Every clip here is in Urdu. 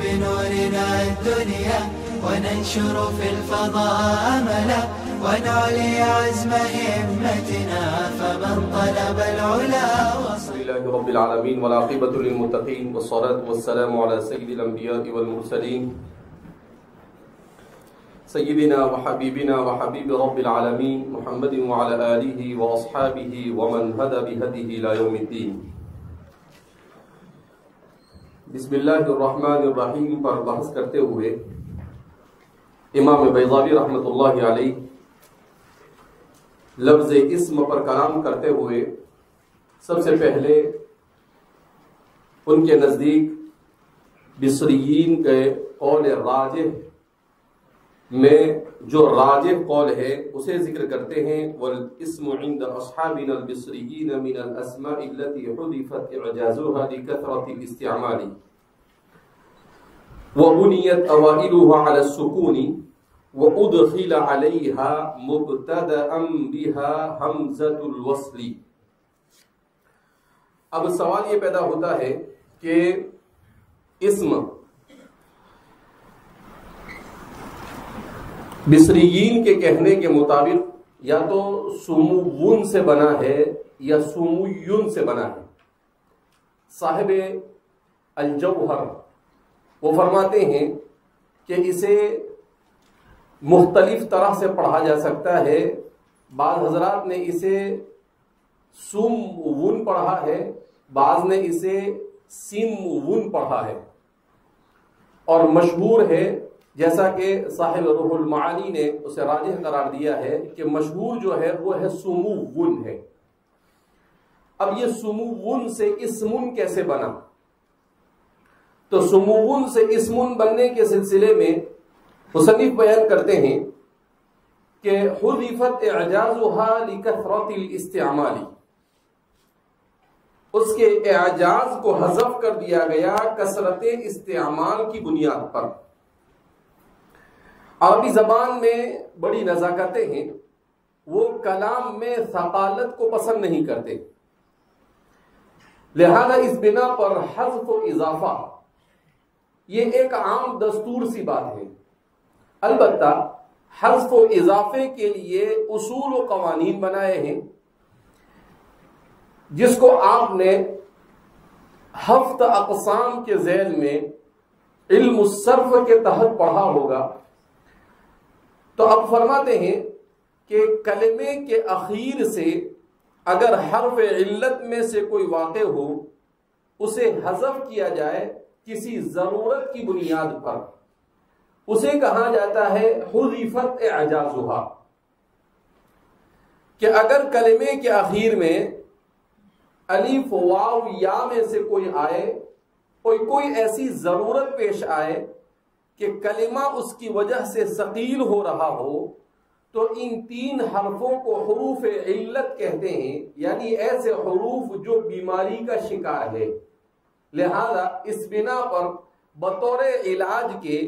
بنورنا الدنيا وننشر في الفضاء أملا ونعلي عزم همتنا فمن طلب العلا وصل. الحمد لله رب العالمين والعاقبة للمتقين والصلاة والسلام على سيد الأنبياء والمرسلين سيدنا وحبيبنا وحبيب رب العالمين محمد وعلى آله وأصحابه ومن هدى بهديه إلى يوم الدين. بسم اللہ الرحمن الرحیم پر بحث کرتے ہوئے امام بیضاوی رحمۃ اللہ علیہ لفظ اسم پر کلام کرتے ہوئے سب سے پہلے ان کے نزدیک بصریین کے قول راجح میں جو راجح قول ہے اسے ذکر کرتے ہیں. والاسم عند اصحابنا البصریین من الاسماء التي حذفت اعجازها لكثرة الاستعمال وبنيت اوائلها على السكون وادخل عليها مبتدأ بها همزة الوصل. اب سوال یہ پیدا ہوتا ہے کہ اسم بصریین کے کہنے کے مطابق یا تو سموون سے بنا ہے یا سمویون سے بنا ہے. صاحب الجوہر وہ فرماتے ہیں کہ اسے مختلف طرح سے پڑھا جا سکتا ہے. بعض حضرات نے اسے سموون پڑھا ہے، بعض نے اسے سموون پڑھا ہے، اور مشہور ہے جیسا کہ صاحب روح المعانی نے اسے راجح قرار دیا ہے کہ مشہور جو ہے وہ ہے سموون ہے. اب یہ سموون سے اسمون کیسے بنا؟ تو سموون سے اسمون بننے کے سلسلے میں مصنف بیان کرتے ہیں کہ حذفت اعجازها لکثرت الاستعمال، اس کے اعجاز کو حذف کر دیا گیا کثرت استعمال کی بنیاد پر. عربی زبان میں بڑی نزاکتیں ہیں، وہ کلام میں ثقالت کو پسند نہیں کرتے، لہذا اس بنا پر حذف و اضافہ یہ ایک عام دستور سی بات ہے. البتہ حذف و اضافے کے لیے اصول و قوانین بنائے ہیں جس کو آپ نے 7 اقسام کے ذیل میں علم الصرف کے تحت پڑھا ہوگا. تو اب فرماتے ہیں کہ کلمے کے اخیر سے اگر حرف علت میں سے کوئی واقع ہو اسے حذف کیا جائے کسی ضرورت کی بنیاد پر، اسے کہا جاتا ہے حذفت اعجازها. کہ اگر کلمے کے اخیر میں الف واو یا میں سے کوئی آئے، کوئی ایسی ضرورت پیش آئے کہ کلمہ اس کی وجہ سے ثقیل ہو رہا ہو، تو ان 3 حرفوں کو حروف علت کہتے ہیں، یعنی ایسے حروف جو بیماری کا شکار ہے. لہذا اس بنا پر بطور علاج کے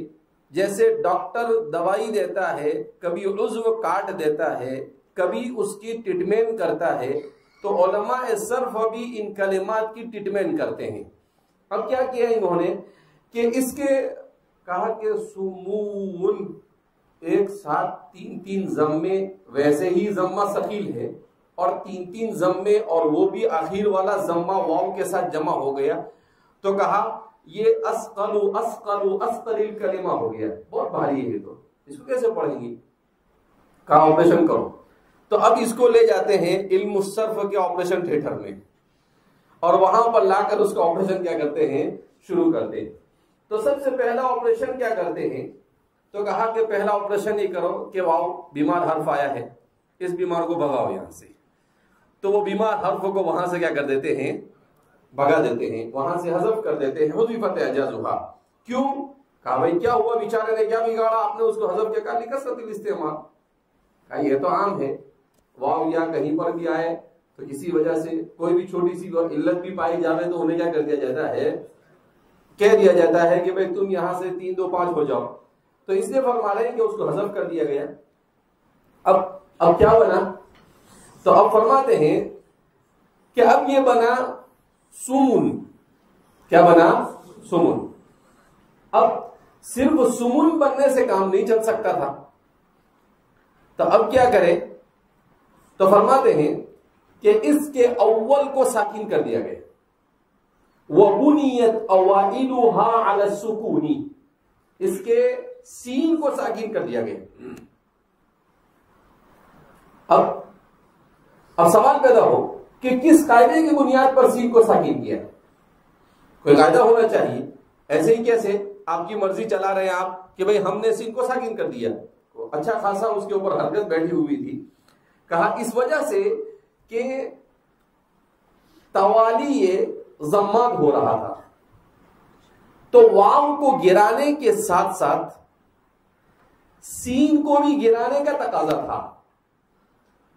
جیسے ڈاکٹر دوائی دیتا ہے، کبھی عضو کاٹ دیتا ہے، کبھی اس کی ٹریٹمنٹ کرتا ہے، تو علماء صرف بھی ان کلمات کی ٹریٹمنٹ کرتے ہیں. اب کیا کیا انہوں نے کہ اس کے کہا کہ سموون ایک ساتھ 3 ضمے، ویسے ہی ضمہ ثقیل ہے اور 3 ضمے اور وہ بھی آخر والا ضمہ واو کے ساتھ جمع ہو گیا، تو کہا یہ اسقل الکلمہ ہو گیا، بہت بھاری ہے، تو اس کو کیسے پڑھیں گی؟ کہا آپریشن کرو. تو اب اس کو لے جاتے ہیں علم الصرف کے آپریشن تھیٹر میں، اور وہاں پر لا کر اس کا آپریشن کیا کرتے ہیں؟ شروع کرتے ہیں. تو سب سے پہلا آپریشن کیا کرتے ہیں؟ تو کہا کہ پہلا آپریشن یہ کرو کہ واو بیمار حرف آیا ہے، اس بیمار کو بھگاؤ یہاں سے. تو وہ بیمار حرف کو وہاں سے کیا کر دیتے ہیں؟ بھگا دیتے ہیں، وہاں سے حذف کر دیتے ہیں. حذفت اعجازها. کیوں؟ کہا بھائی کیا ہوا، بیچارے نے کیا بگاڑا، آپ نے اس کو حذف کیا؟ کہا لکثرت الاستعمال. کہا یہ تو عام ہے، واو یا کہیں پر بھی آئے تو کسی وجہ سے کوئی بھی چھوٹی سی علت بھی پائی جائے تو انہیں کیا کر دیا جاتا ہے؟ کہہ دیا جاتا ہے کہ بھئی تم یہاں سے 3 2 5 ہو جاؤ. تو اس لیے فرما رہے ہیں کہ اس کو حذف کر دیا گیا. اب کیا بنا؟ تو اب فرماتے ہیں کہ اب یہ بنا سمون. کیا بنا؟ سمون. اب صرف سمون بننے سے کام نہیں چل سکتا تھا، تو اب کیا کرے؟ تو فرماتے ہیں کہ اس کے اول کو ساکن کر دیا گیا، وَبُنِيَتْ أَوَائِلُهَا عَلَى السُّكُونِ، اس کے سین کو ساکن کر دیا گیا۔ اب سوال پیدا ہو کہ کس قاعدے کی بنیاد پر سین کو ساکن کیا؟ کوئی قاعدہ ہونا چاہیے، ایسے ہی کیسے آپ کی مرضی چلا رہے ہیں آپ کہ بھئی ہم نے سین کو ساکن کر دیا؟ اچھا خاصا اس کے اوپر حرکت بیٹھی ہوئی تھی۔ کہا اس وجہ سے کہ توالی یہ ضماد ہو رہا تھا، تو واو کو گرانے کے ساتھ ساتھ سین کو بھی گرانے کا تقاضا تھا،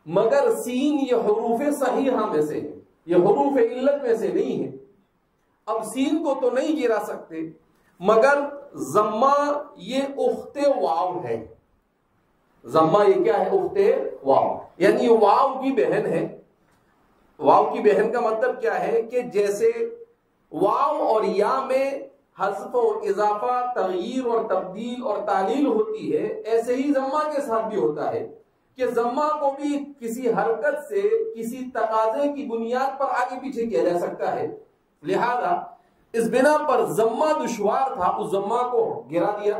مگر سین یہ حروف صحیحہ میں سے ہے، یہ حروف علت میں سے نہیں ہے۔ اب سین کو تو نہیں گرا سکتے، مگر ضمہ یہ اخت واو ہے، ضمہ یہ کیا ہے؟ اخت واو، یعنی واو کی بہن ہے۔ واو کی بہن کا مطلب کیا ہے کہ جیسے واو اور یا میں حذف و اضافہ، تغییر اور تبدیل اور تعلیل ہوتی ہے، ایسے ہی ضمہ کے ساتھ بھی ہوتا ہے کہ ضمہ کو بھی کسی حرکت سے کسی تقاضے کی بنیاد پر آگے پیچھے کیا جا سکتا ہے۔ لہذا اس بنا پر ضمہ دشوار تھا، اس ضمہ کو گرا دیا۔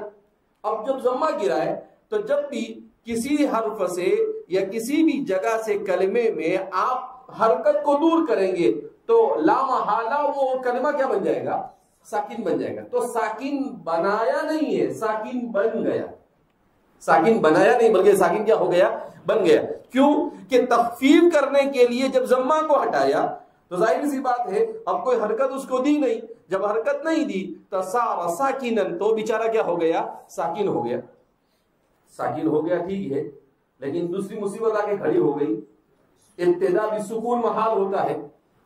اب جب ضمہ گرائے تو جب بھی کسی حرف سے یا کسی بھی جگہ سے کلمے میں آپ حرکت کو دور کریں گے تو لا محالہ وہ کلمہ کیا بن جائے گا؟ ساکن بن جائے گا۔ تو ساکن بنایا نہیں ہے، ساکن بن گیا۔ ساکن بنایا نہیں بلکہ ساکن کیا ہو گیا؟ بن گیا۔ کیوں کہ تخفیف کرنے کے لیے جب ضمہ کو ہٹایا تو ظاہر سی بات ہے اب کوئی حرکت اس کو دی نہیں، جب حرکت نہیں دی تو صار ساکنن، تو بیچارہ کیا ہو گیا؟ ساکن ہو گیا۔ ساکن ہو گیا ٹھیک ہے، لیکن دوسری مصیبت آ کے کھڑی ہو گئی، ابتدا بھی سکون محال ہوتا ہے،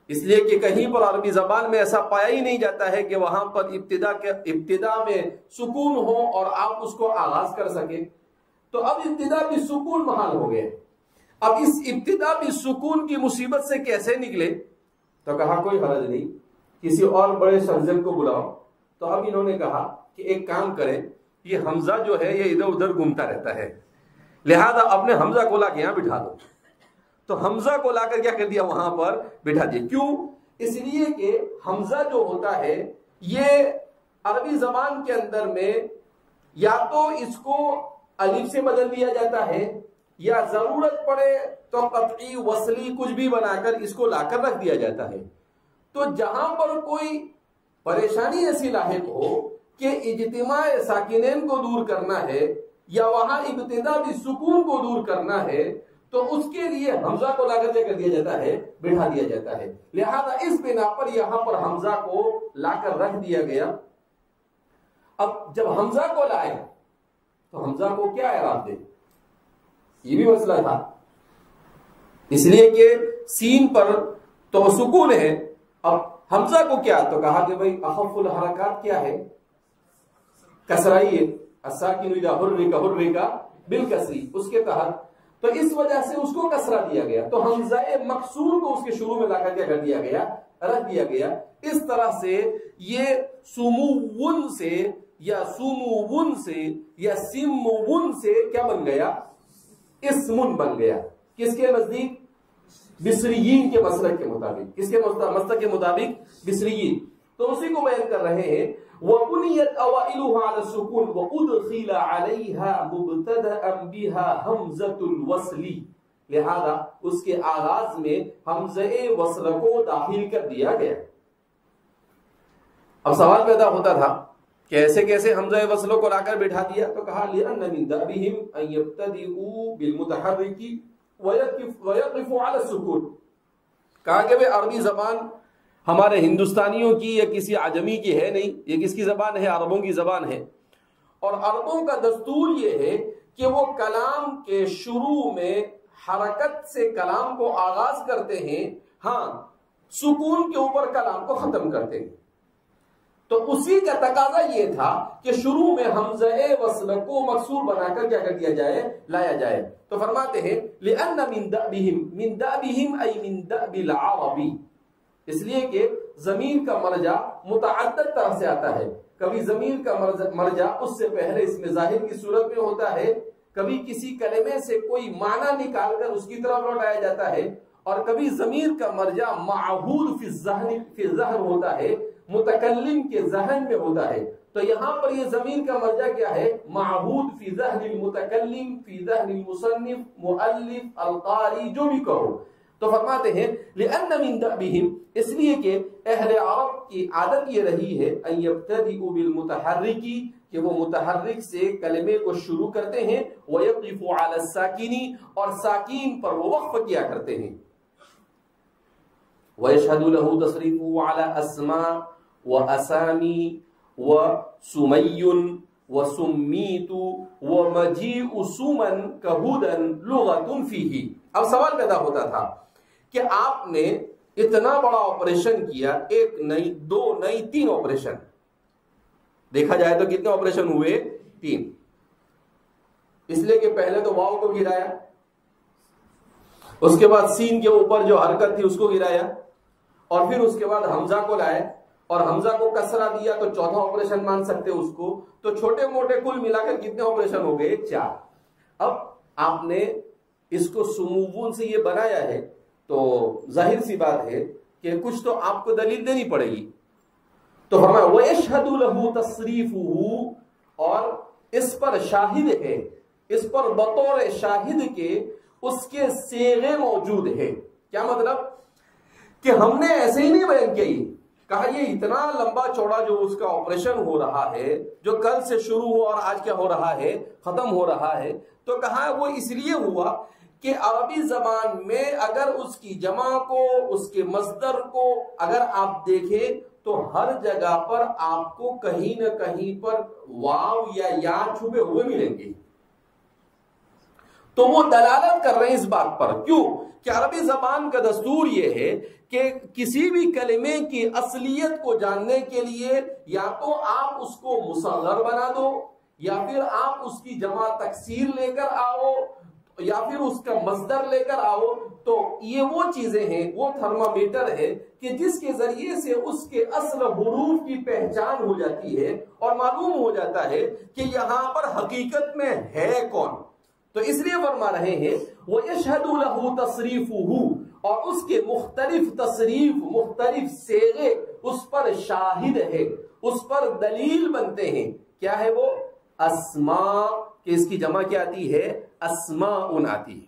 اس لیے کہ کہیں پر عربی زبان میں ایسا پایا ہی نہیں جاتا ہے کہ وہاں پر ابتدا میں سکون ہو اور آپ اس کو آغاز کر سکیں۔ تو اب ابتدا بھی سکون محال ہو گئے۔ اب اس ابتدا بھی سکون کی مصیبت سے کیسے نکلے؟ تو کہا کوئی حرج نہیں، کسی اور بڑے سرجن کو بلاؤ۔ تو اب انہوں نے کہا کہ ایک کام کریں، یہ حمزہ جو ہے یہ ادھر ادھر گھومتا رہتا ہے، لہذا اپنے حمزہ کو لا کے یہاں بٹھا دو۔ تو حمزہ کو لا کر کیا کر دیا؟ وہاں پر بٹھا دیا۔ کیوں؟ اس لیے کہ حمزہ جو ہوتا ہے یہ عربی زبان کے اندر میں یا تو اس کو الف سے بدل دیا جاتا ہے یا ضرورت پڑے تو قطعی وصلی کچھ بھی بنا کر اس کو لا کر رکھ دیا جاتا ہے۔ تو جہاں پر کوئی پریشانی ایسی لاحق ہو کہ اجتماع ساکنین کو دور کرنا ہے یا وہاں ابتدا بھی سکون کو دور کرنا ہے تو اس کے لیے حمزہ کو لا کر کیا کر دیا جاتا ہے؟ بٹھا دیا جاتا ہے۔ لہذا اس بنا پر یہاں پر حمزہ کو لا کر رکھ دیا گیا۔ اب جب حمزہ کو لائے تو حمزہ کو کیا اعراب دے؟ یہ بھی مسئلہ تھا، اس لیے کہ سین پر تو سکون ہے، اب حمزہ کو کیا؟ تو کہا کہ بھئی اخف الحرکات کیا ہے؟ کسرائی ہے، الساکن اذا حرک حرک بالکسری، اس کے تحت تو اس وجہ سے اس کو کسرہ دیا گیا، تو حمزہ مکسور کو اس کے شروع میں لا کر کیا کر دیا گیا؟ رکھ دیا گیا۔ اس طرح سے یہ سمون سے یا سمون سے یا سمون سے کیا بن گیا؟ اسمن بن گیا۔ کس کے نزدیک؟ بصریین کے مسلک کے مطابق۔ کس کے مسلک کے مطابق؟ بصریین۔ تو اسی کو بیان کر رہے ہیں، وَبُنِيَتْ أَوَائِلُهَا عَلَى السُّكُونِ وَأُدْخِلَ عَلَيْهَا مُبْتَدَأً بِهَا حَمْزَةُ الْوَصْلِ، لہذا اس کے آغاز میں حمزہ وصل کو داخل کر دیا گیا۔ اب سوال پیدا ہوتا تھا کہ ایسے کیسے حمزہ وصل کو لا کر بٹھا دیا؟ تو کہا لِأَنَّ مِن دَأْبِهِمْ أَن يَبْتَدِئُوا بِالْمُتَحَرِّكِ وَيَقِفُوا عَلَى السُّكُونِ، کہا کہ عربی زبان ہمارے ہندوستانیوں کی یا کسی عجمی کی ہے نہیں، یہ کس کی زبان ہے؟ عربوں کی زبان ہے، اور عربوں کا دستور یہ ہے کہ وہ کلام کے شروع میں حرکت سے کلام کو آغاز کرتے ہیں، ہاں سکون کے اوپر کلام کو ختم کرتے ہیں۔ تو اسی کا تقاضا یہ تھا کہ شروع میں حمزہ وصل کو مکسور بنا کر کیا کر دیا جائے؟ لایا جائے۔ تو فرماتے ہیں لِأَنَّ مِن دَأْبِهِمْ أَيْ مِن دَأْبِ الْعَرَبِ، اس لیے کہ ضمیر کا مرجع متعدد طرح سے آتا ہے، کبھی ضمیر کا مرجع اس سے پہلے اس میں ظاہر کی صورت میں ہوتا ہے، کبھی کسی کلمے سے کوئی معنی نکال کر اس کی طرف لوٹایا جاتا ہے، اور کبھی ضمیر کا مرجع معہود فی الذہن ہوتا ہے، متکلم کے ذہن میں ہوتا ہے. تو یہاں پر یہ ضمیر کا مرجع کیا ہے؟ معہود فی ذہن المتکلم، فی ذہن المصنف، مؤلف، القاری، جو بھی کہو. تو فرماتے ہیں لأن من دأبهم، اس لیے کہ اہل عرب کی عادت یہ رہی ہے ان یبتدئوا بالمتحرک، کہ وہ متحرک سے کلمے کو شروع کرتے ہیں، ویقفوا علی الساکن، اور ساکین پر وہ وقف کیا کرتے ہیں. ویشہد له تصریفه علی اسماء واسامی وسمی وسمیت ومجیء سمن کہدن لغت فیہ. اب سوال پیدا ہوتا تھا کہ آپ نے اتنا بڑا آپریشن کیا، ایک نہیں، دو نہیں، 3 آپریشن. دیکھا جائے تو کتنے آپریشن ہوئے؟ 3. اس لیے کہ پہلے تو واو کو گرایا، اس کے بعد سین کے اوپر جو حرکت تھی اس کو گرایا، اور پھر اس کے بعد حمزہ کو لائے اور حمزہ کو کسرہ دیا، تو چوتھا آپریشن مان سکتے اس کو. تو چھوٹے موٹے کل ملا کر کتنے آپریشن ہو گئے؟ 4. اب آپ نے اس کو سموون سے یہ بنایا ہے تو ظاہر سی بات ہے کہ کچھ تو آپ کو دلیل دینی پڑے گی. تو فرمایا وَيَشْهَدُ لَهُ تَصْرِيفُهُ، اور اس پر شاہد ہے، اس پر بطور شاہد کے اس کے صیغے موجود ہے. کیا مطلب؟ کہ ہم نے ایسے ہی نہیں بیان کی، کہا یہ اتنا لمبا چوڑا جو اس کا آپریشن ہو رہا ہے، جو کل سے شروع ہو اور آج کیا ہو رہا ہے، ختم ہو رہا ہے، تو کہا وہ اس لیے ہوا کہ عربی زبان میں اگر اس کی جمع کو، اس کے مصدر کو اگر آپ دیکھیں تو ہر جگہ پر آپ کو کہیں نہ کہیں پر واو یا چھپے ہوئے ملیں گے. تو وہ دلالت کر رہے ہیں اس بات پر. کیوں؟ کہ عربی زبان کا دستور یہ ہے کہ کسی بھی کلمے کی اصلیت کو جاننے کے لیے یا تو آپ اس کو مصغر بنا دو، یا پھر آپ اس کی جمع تکسیر لے کر آؤ، یا پھر اس کا مصدر لے کر آؤ. تو یہ وہ چیزیں ہیں، وہ تھرمامیٹر ہے کہ جس کے ذریعے سے اس کے اصل حروف کی پہچان ہو جاتی ہے اور معلوم ہو جاتا ہے کہ یہاں پر حقیقت میں ہے کون. تو اس لیے فرما رہے ہیں وَيَشْهَدُ لَهُ تَصْرِيفُهُ، اور اس کے مختلف تصریف، مختلف صیغے اس پر شاہد ہے، اس پر دلیل بنتے ہیں. کیا ہے وہ؟ اسماء، کہ اس کی جمع کیا آتی ہے؟ اسماء آتی ہے.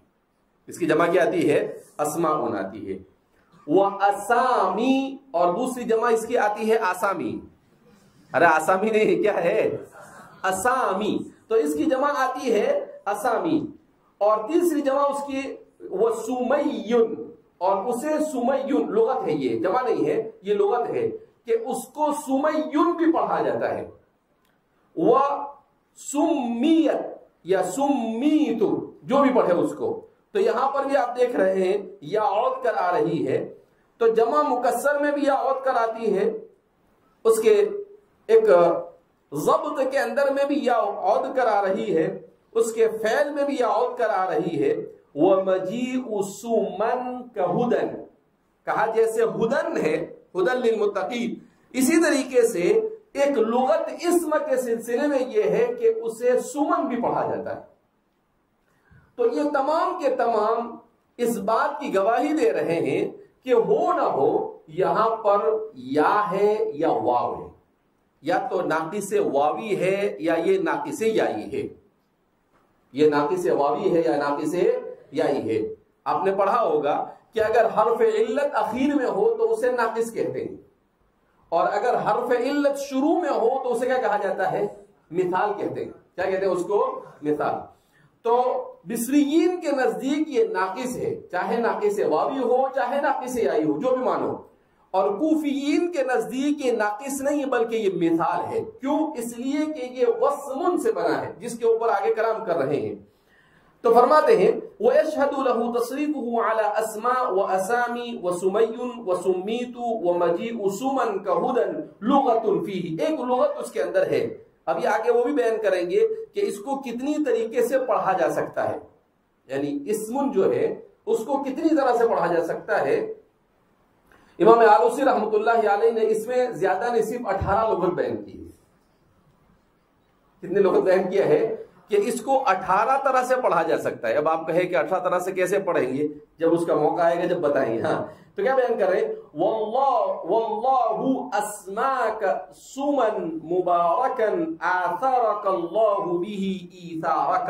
اس کی جمع کیا آتی ہے؟ اسماء آتی ہے. وَأَسَامِي، اور دوسری جمع اس کی آتی ہے آسامی. ارے آسامی نہیں، کیا ہے؟ اسامی. تو اس کی جمع آتی ہے اسامی، اور تیسری جمع اس کی وہ سمیون، اور اسے سمیون لغت ہے، یہ جمع نہیں ہے، یہ لغت ہے کہ اس کو سمیون بھی پڑھا جاتا ہے. وہ سمیت یا سمیت، جو بھی پڑھے اس کو. تو یہاں پر بھی آپ دیکھ رہے ہیں یا عود کر آ رہی ہے، تو جمع مکسر میں بھی یا عود کر آتی ہے، اس کے ایک ضبط کے اندر میں بھی یا عود کر آ رہی ہے، اس کے فعل میں بھی یا عود کر آ رہی ہے. وَمَجِيءُ سُمَن كَهُدًا، کہا جیسے ہدن ہے، ہدن للمتقین، اسی طریقے سے ایک لغت اسم کے سلسلے میں یہ ہے کہ اسے سمن بھی پڑھا جاتا ہے. تو یہ تمام کے تمام اس بات کی گواہی دے رہے ہیں کہ ہو نہ ہو یہاں پر یا ہے یا واو ہے، یا تو ناقص واوی ہے یا یہ ناقص یائی ہے. یہ ناقص واوی ہے یا ناقص یائی ہے. آپ نے پڑھا ہوگا کہ اگر حرف علت اخیر میں ہو تو اسے ناقص کہتے ہیں، اور اگر حرف علت شروع میں ہو تو اسے کیا کہا جاتا ہے؟ مثال کہتے ہیں. کیا کہتے ہیں اس کو؟ مثال. تو بصریین کے نزدیک یہ ناقص ہے، چاہے ناقص واوی ہو چاہے ناقص یائی ہو، جو بھی مانو. اور کوفیین کے نزدیک یہ ناقص نہیں بلکہ یہ مثال ہے. کیوں؟ اس لیے کہ یہ وسمن سے بنا ہے، جس کے اوپر آگے کلام کر رہے ہیں. تو فرماتے ہیں وَيَشْهَدُ لَهُ تَصْرِيفُهُ عَلَى أَسْمَاء وَأَسَامِي وَسُمَيٌّ وَسُمِّيتُ وَمَجِيءُ سُمَن كَهُدًا لُغَةٌ فِيهِ، ایک لغت اس کے اندر ہے. ابھی آگے وہ بھی بیان کریں گے کہ اس کو کتنی طریقے سے پڑھا جا سکتا ہے، یعنی اسمن جو ہے اس کو کتنی طرح سے پڑھا جا سکتا ہے. امام آلوسی رحمۃ اللہ علیہ نے اس میں زیادہ نہیں صرف 18 لغت بیان کی ہے. کتنے لوگوں نے بیان کیا ہے کہ اس کو 18 طرح سے پڑھا جا سکتا ہے. اب آپ کہیں کہ 18 طرح سے کیسے پڑھیں گے؟ جب اس کا موقع آئے گا جب بتائیں گے. ہاں تو کیا بیان کر رہے ہیں؟ واللہ اسماک سمن مبارکن آثرک اللہ به ایثارک.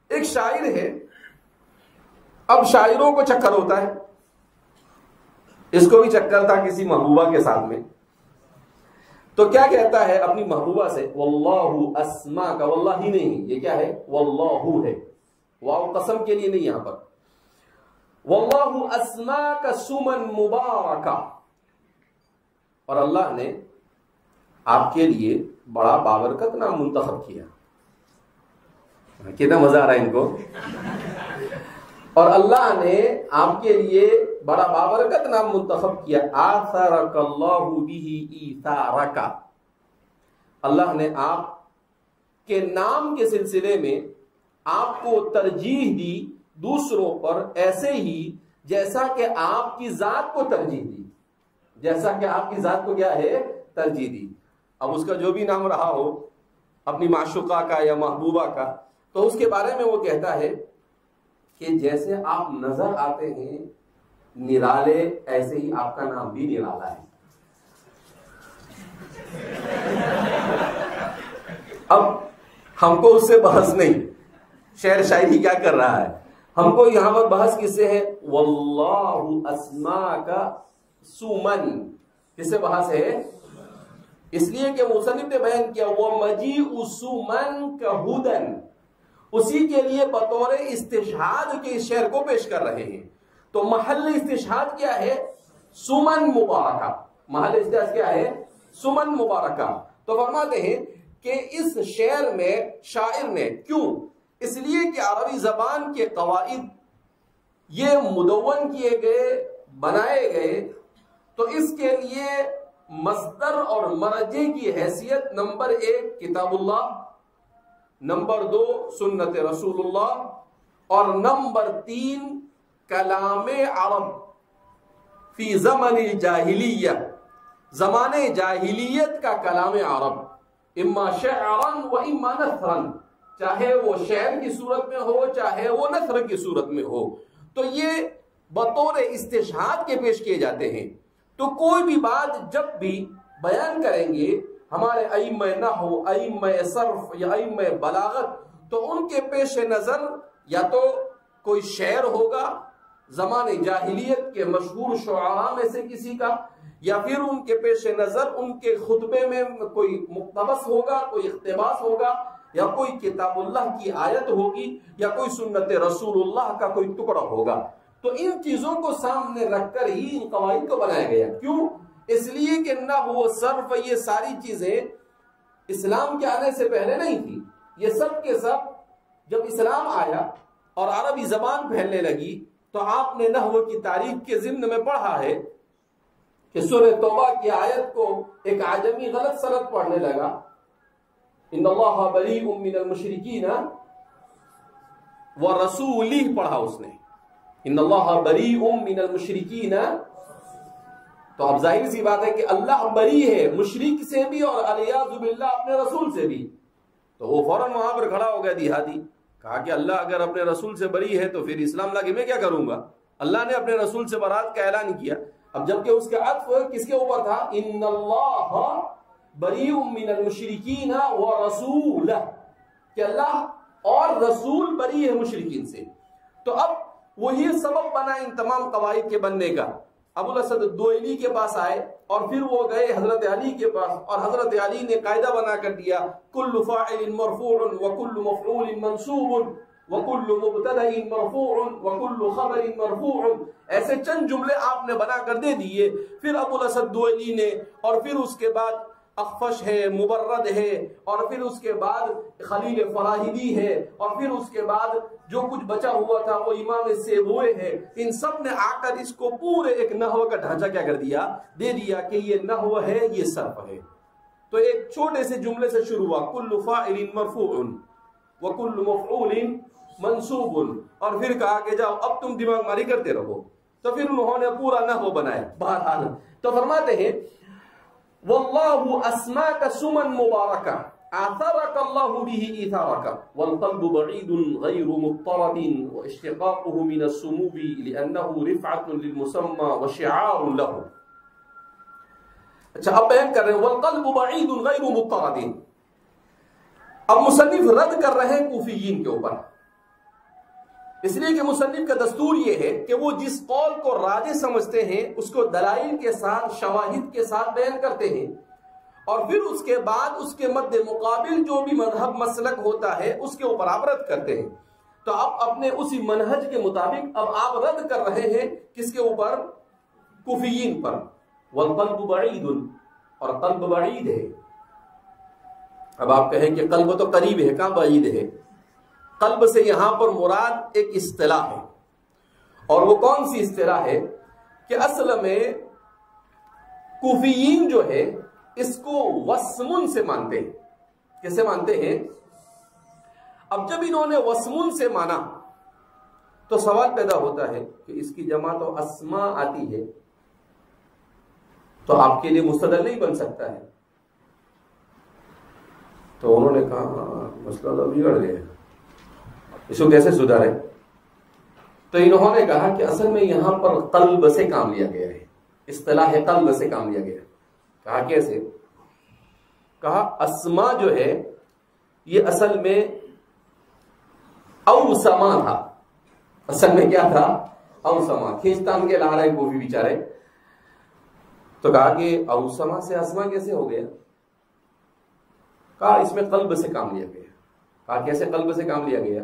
ایک شاعر ہے، اب شاعروں کو چکر ہوتا ہے، اس کو بھی چکر تھا کسی محبوبہ کے ساتھ میں. تو کیا کہتا ہے اپنی محبوبہ سے؟ واللہ اسماک، واللہ ہی نہیں، یہ کیا ہے؟ واللہ ہے، واو قسم کے لیے نہیں یہاں پر. واللہ اسماک سمن مبارکہ، اور اللہ نے آپ کے لیے بڑا بابرکت نام منتخب کیا. کتنا مزہ آ رہا ہے ان کو. اور اللہ نے آپ کے لیے بڑا بابرکت نام منتخب کیا. آثرک اللہ بہ ایثارک، اللہ نے آپ کے نام کے سلسلے میں آپ کو ترجیح دی دوسروں پر، ایسے ہی جیسا کہ آپ کی ذات کو ترجیح دی. جیسا کہ آپ کی ذات کو کیا ہے؟ ترجیح دی. اب اس کا جو بھی نام رہا ہو، اپنی معشوقہ کا یا محبوبہ کا، تو اس کے بارے میں وہ کہتا ہے کہ جیسے آپ نظر آتے ہیں نرالے، ایسے ہی آپ کا نام بھی نرالا ہے. اب ہم کو اس سے بحث نہیں، شعر شاعری کیا کر رہا ہے، ہم کو یہاں پر بحث کس سے ہے؟ واللہ اسماک سمن، کس سے بحث ہے؟ اس لیے کہ مصنف نے بیان کیا وَمَجِيءُ سُمَن كَهُدًا، اسی کے لیے بطور استشہاد کے اس شعر کو پیش کر رہے ہیں. تو محل استشہاد کیا ہے؟ سمن مبارکہ. محل استشہاد کیا ہے؟ سمن مبارکہ. تو فرماتے ہیں کہ اس شعر میں شاعر نے، کیوں؟ اس لیے کہ عربی زبان کے قواعد یہ مدون کیے گئے، بنائے گئے، تو اس کے لیے مصدر اور مرجع کی حیثیت نمبر 1 کتاب اللہ، نمبر 2 سنت رسول اللہ، اور نمبر 3 کلام عرب فی زمن الجاہلیہ، زمانے جاہلیت کا کلام عرب، اما شعرا و اما نثرا، چاہے وہ شعر کی صورت میں ہو چاہے وہ نثر کی صورت میں ہو، تو یہ بطور استشہاد کے پیش کیے جاتے ہیں. تو کوئی بھی بات جب بھی بیان کریں گے ہمارے ائمہ نحو، ائمہ صرف یا ائمہ بلاغت، تو ان کے پیش نظر یا تو کوئی شعر ہوگا زمانے جاہلیت کے مشہور شعراء میں سے کسی کا، یا پھر ان کے پیش نظر ان کے خطبے میں کوئی مقتبس ہوگا، کوئی اقتباس ہوگا، یا کوئی کتاب اللہ کی آیت ہوگی، یا کوئی سنت رسول اللہ کا کوئی ٹکڑا ہوگا. تو ان چیزوں کو سامنے رکھ کر ہی ان قواعد کو بنایا گیا. کیوں؟ اس لیے کہ نحو، صرف، یہ ساری چیزیں اسلام کے آنے سے پہلے نہیں تھی. یہ سب کے سب جب اسلام آیا اور عربی زبان پھیلنے لگی تو آپ نے نحو کی تاریخ کے ضمن میں پڑھا ہے کہ سورہ توبہ کی آیت کو ایک عجمی غلط سند پڑھنے لگا، ان اللہ بریء من المشرکین ورسولہ، پڑھا اس نے ان اللہ بریء من المشرکین. تو اب ظاہر سی بات ہے کہ اللہ بری ہے مشرک سے بھی اور علیاذ باللہ اپنے رسول سے بھی. تو وہ فوراً وہاں پر کھڑا ہو گیا دیہاتی، کہا کہ اللہ اگر اپنے رسول سے بری ہے تو پھر اسلام لا کے میں کیا کروں گا؟ اللہ نے اپنے رسول سے برات کا اعلان کیا. اب جبکہ اس کا عطف کس کے اوپر تھا؟ ان اللہ بریء من المشرکین ورسولہ، کہ اللہ اور رسول بری ہے مشرکین سے. تو اب وہی سبب بنا ان تمام قواعد کے بننے کا. ابو الاسد الدوئلی کے پاس آئے اور پھر وہ گئے حضرت علی کے پاس، اور حضرت علی نے قاعدہ بنا کر دیا کل فاعل مرفوع وکل مفعول منصوب وکل مبتدأ مرفوع وکل خبر مرفوع. ایسے چند جملے آپ نے بنا کر دے دیے. پھر ابو الاسد دوئلی نے، اور پھر اس کے بعد اخفش ہے، مبرد ہے، اور پھر اس کے بعد خلیل فراہیدی ہے، اور پھر اس کے بعد جو کچھ بچا ہوا تھا وہ امام سیبوئے ہے. ان سب نے آ کر اس کو پورے ایک نحو کا ڈھانچہ کیا کر دیا؟ دے دیا کہ یہ نحو ہے، یہ صرف ہے. تو ایک چھوٹے سے جملے سے شروع ہوا کل فاعل مرفوع وکل مفعول منصوب، اور پھر کہا کہ جاؤ اب تم دماغ ماری کرتے رہو. تو پھر انہوں نے پورا نحو بنایا. بہرحال تو فرماتے ہیں واللہ اسماک سمن مبارکہ، آثرك الله به إيثارك والقلب بعيد غير مضطرد واشتقاقه من السمو لأنه رفعة للمسمى وشعار له. اچھا اب بیان کر رہے ہیں والقلب بعید غیر مضطرد. اب مصنف رد کر رہے ہیں کوفیین کے اوپر، اس لیے کہ مصنف کا دستور یہ ہے کہ وہ جس قول کو راجح سمجھتے ہیں اس کو دلائل کے ساتھ شواہد کے ساتھ بیان کرتے ہیں، اور پھر اس کے بعد اس کے مد مقابل جو بھی مذہب مسلک ہوتا ہے اس کے اوپر آپ رد کرتے ہیں. تو اب اپنے اسی منہج کے مطابق اب آپ رد کر رہے ہیں کس کے اوپر؟ کوفیین پر. والقلب بعید، اور قلب بعید ہے. اب آپ کہیں کہ قلب تو قریب ہے، کہاں بعید ہے؟ قلب سے یہاں پر مراد ایک اصطلاح ہے، اور وہ کون سی اصطلاح ہے کہ اصل میں کوفیین جو ہے اس کو وسمن سے مانتے ہیں. کیسے مانتے ہیں؟ اب جب انہوں نے وسمن سے مانا تو سوال پیدا ہوتا ہے کہ اس کی جمع تو اسماء آتی ہے، تو آپ کے لیے مستدل نہیں بن سکتا ہے. تو انہوں نے کہا مسئلہ تو بگڑ گیا، اس کو کیسے سدھارے؟ تو انہوں نے کہا کہ اصل میں یہاں پر قلب سے کام لیا گیا ہے، اصطلاح قلب سے کام لیا گیا. کہا کیسے؟ کہا اسما جو ہے یہ اصل میں اوسما تھا. اصل میں کیا تھا؟ اوسما. کھینچتان کے لا رہے وہ بھی بیچارے. تو کہا کہ اوسما سے اسما کیسے ہو گیا؟ کہا اس میں قلب سے کام لیا گیا. کہا کیسے قلب سے کام لیا گیا؟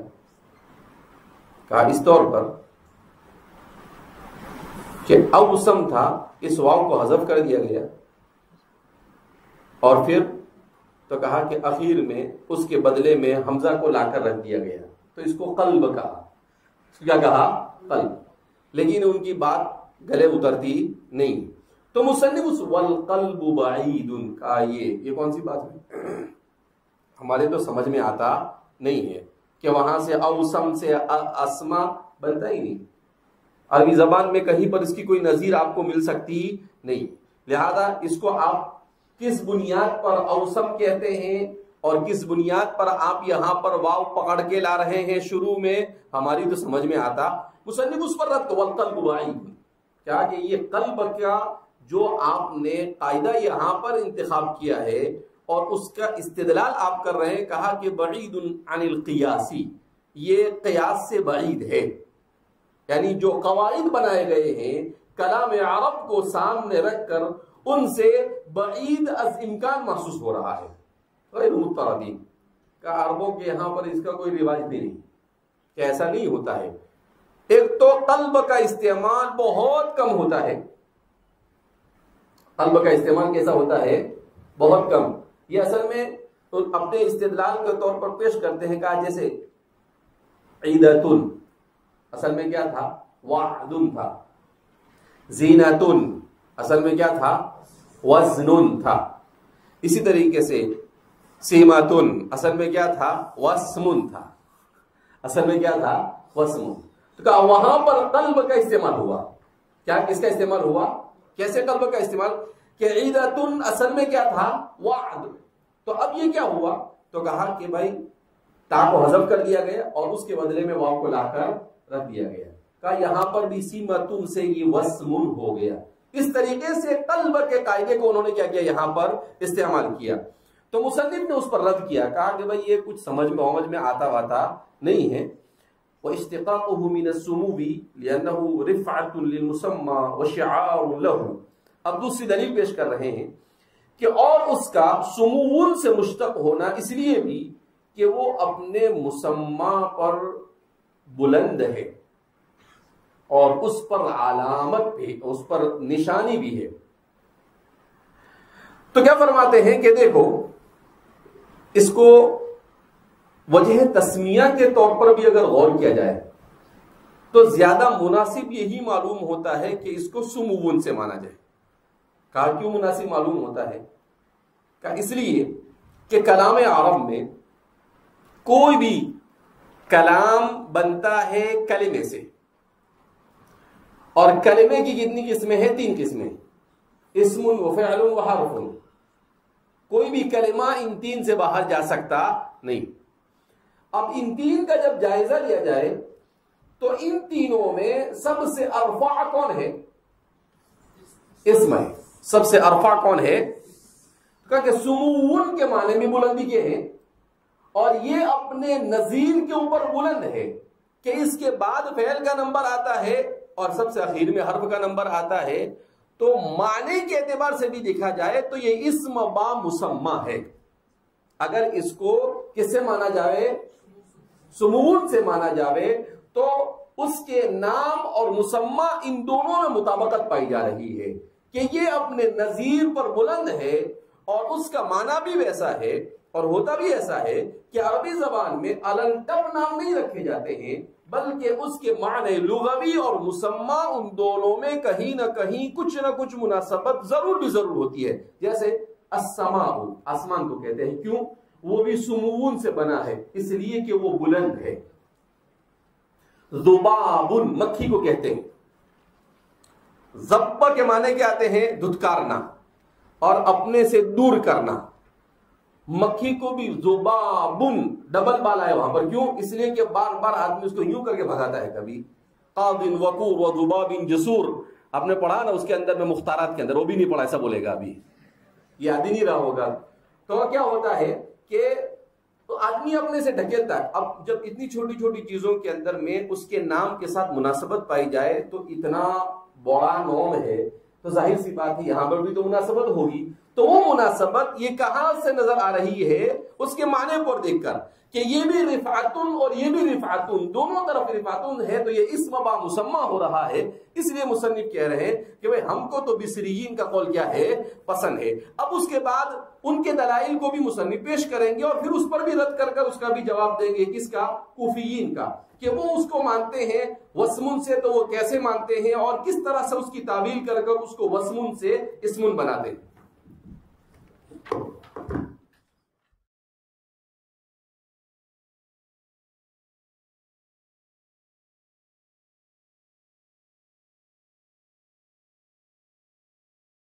کہا اس طور پر کہ اوسم تھا، اس واو کو حذف کر دیا گیا، اور پھر تو کہا کہ اخیر میں اس کے بدلے میں حمزہ کو لا کر رکھ دیا گیا، تو اس کو قلب کہا. کیا کہا؟ قلب. لیکن ان کی بات گلے اترتی نہیں. تو مصنف اس والقلب بعید کا یہ کون سی بات ہے؟ ہمارے تو سمجھ میں آتا نہیں ہے کہ وہاں سے اوسم سے اسما بنتا ہی نہیں. عربی زبان میں کہیں پر اس کی کوئی نظیر آپ کو مل سکتی نہیں. لہذا اس کو آپ کس بنیاد پر اوسم کہتے ہیں اور کس بنیاد پر آپ یہاں پر واو پکڑ کے لا رہے ہیں شروع میں، ہماری تو سمجھ میں آتا. مصنف اس پر رد والقلب بعید، کیا کہ یہ قلب کا جو آپ نے قاعدہ یہاں پر انتخاب کیا ہے اور اس کا استدلال آپ کر رہے ہیں، کہا کہ بعید عن القیاسی، یہ قیاس سے بعید ہے. یعنی جو قواعد بنائے گئے ہیں کلام عرب کو سامنے رکھ کر ان سے بعید از امکان محسوس ہو رہا ہے. غیر متردین کا عربوں کے یہاں پر اس کا کوئی رواج بھی نہیں کہ ایسا نہیں ہوتا ہے. ایک تو قلب کا استعمال بہت کم ہوتا ہے. قلب کا استعمال کیسا ہوتا ہے؟ بہت کم. یہ اصل میں اپنے استدلال کے طور پر پیش کرتے ہیں. کہا جیسے عیدتن اصل میں کیا تھا؟ وعدن تھا. زینتن اصل میں کیا تھا؟ وزن تھا. اسی طریقے سے سیمتن اصل میں کیا تھا؟ وسم تھا. اصل میں کیا تھا؟ وسم. تو کہا وہاں پر قلب کا استعمال ہوا. کیا کس کا استعمال ہوا؟ کیسے قلب کا استعمال؟ کہ عیدتن اصل میں کیا تھا؟ وعد. تو اب یہ کیا ہوا؟ تو کہا کہ بھائی تا کو حذف کر دیا گیا اور اس کے بدلے میں واو کو لا کر رکھ دیا گیا. کہا یہاں پر بھی سیمتن سے یہ وسم ہو گیا. اس طریقے سے قلب کے قاعدے کو انہوں نے کیا کیا؟ یہاں پر استعمال کیا. تو مصنف نے اس پر رد کیا، کہا کہ بھائی یہ کچھ سمجھ میں آتا واتا نہیں ہے. واشتقاقه من السمو لأنه رفعة للمسمى وشعار له. اب دوسری دلیل پیش کر رہے ہیں کہ اور اس کا سمون سے مشتق ہونا اس لیے بھی کہ وہ اپنے مسمى پر بلند ہے اور اس پر علامت بھی، اس پر نشانی بھی ہے. تو کیا فرماتے ہیں کہ دیکھو اس کو وجہ تسمیہ کے طور پر بھی اگر غور کیا جائے تو زیادہ مناسب یہی معلوم ہوتا ہے کہ اس کو سمون سے مانا جائے. کہا کیوں مناسب معلوم ہوتا ہے؟ کہا اس لیے کہ کلام عرب میں کوئی بھی کلام بنتا ہے کلمے سے، اور کلمے کی کتنی قسمیں ہیں؟ 3 قسمیں، اسم و فعل و حرف. کوئی بھی کلمہ ان تین سے باہر جا سکتا نہیں۔ اب ان تین کا جب جائزہ لیا جائے تو ان تینوں میں سب سے ارفع کون ہے؟ اسم ہے۔ سب سے ارفع کون ہے؟ کہ سمون کے معنی میں بلندی کے ہیں، اور یہ اپنے نظیر کے اوپر بلند ہے کہ اس کے بعد فعل کا نمبر آتا ہے اور سب سے اخیر میں حرف کا نمبر آتا ہے۔ تو معنی کے اعتبار سے بھی دیکھا جائے تو یہ اسم با مسمى ہے۔ اگر اس کو کس سے مانا جائے؟ سمون سے مانا جائے تو اس کے نام اور مسمى ان دونوں میں مطابقت پائی جا رہی ہے کہ یہ اپنے نظیر پر بلند ہے، اور اس کا معنی بھی ویسا ہے، اور ہوتا بھی ایسا ہے کہ عربی زبان میں النٹب نام نہیں رکھے جاتے ہیں، بلکہ اس کے معنی لغوی اور مسمى ان دونوں میں کہیں نہ کہیں کچھ نہ کچھ مناسبت ضرور بھی ضرور ہوتی ہے۔ جیسے السماء، آسمان کو کہتے ہیں، کیوں؟ وہ بھی سمون سے بنا ہے، اس لیے کہ وہ بلند ہے۔ ذباب، مکھی کو کہتے ہیں۔ ذب کے معنی کیا آتے ہیں؟ دھتکارنا اور اپنے سے دور کرنا۔ مکھی کو بھی ذبابن ڈبل بال آئے وہاں پر، کیوں؟ اس لیے کہ بار بار آدمی اس کو یوں کر کے بھگاتا ہے۔ کبھی قاضٍ وقور و ذباب جسور، آپ نے پڑھا نا اس کے اندر میں مختارات کے اندر، وہ بھی نہیں پڑھا، ایسا بولے گا ابھی، یاد ہی نہیں رہا ہوگا۔ تو کیا ہوتا ہے کہ تو آدمی اپنے سے ڈھکیلتا ہے۔ اب جب اتنی چھوٹی چھوٹی چیزوں کے اندر میں اس کے نام کے ساتھ مناسبت پائی جائے تو اتنا بڑا نام ہے تو ظاہر سی بات ہے یہاں پر بھی تو مناسبت ہوگی۔ تو وہ مناسبت یہ کہاں سے نظر آ رہی ہے؟ اس کے معنی پر دیکھ کر کہ یہ بھی رفعتن اور یہ بھی رفعتن، دونوں طرف رفعتن ہے، تو یہ اسم با مسمى ہو رہا ہے۔ اس لیے مصنف کہہ رہے ہیں کہ بھئی ہم کو تو بصریین کا قول کیا ہے؟ پسند ہے۔ اب اس کے بعد ان کے دلائل کو بھی مصنف پیش کریں گے اور پھر اس پر بھی رد کر کر اس کا بھی جواب دیں گے، کس کا؟ کوفیین کا، کہ وہ اس کو مانتے ہیں وسمن سے، تو وہ کیسے مانتے ہیں اور کس طرح سے اس کی تعویل کر کر اس کو وسمن سے اسمن بنا دیں۔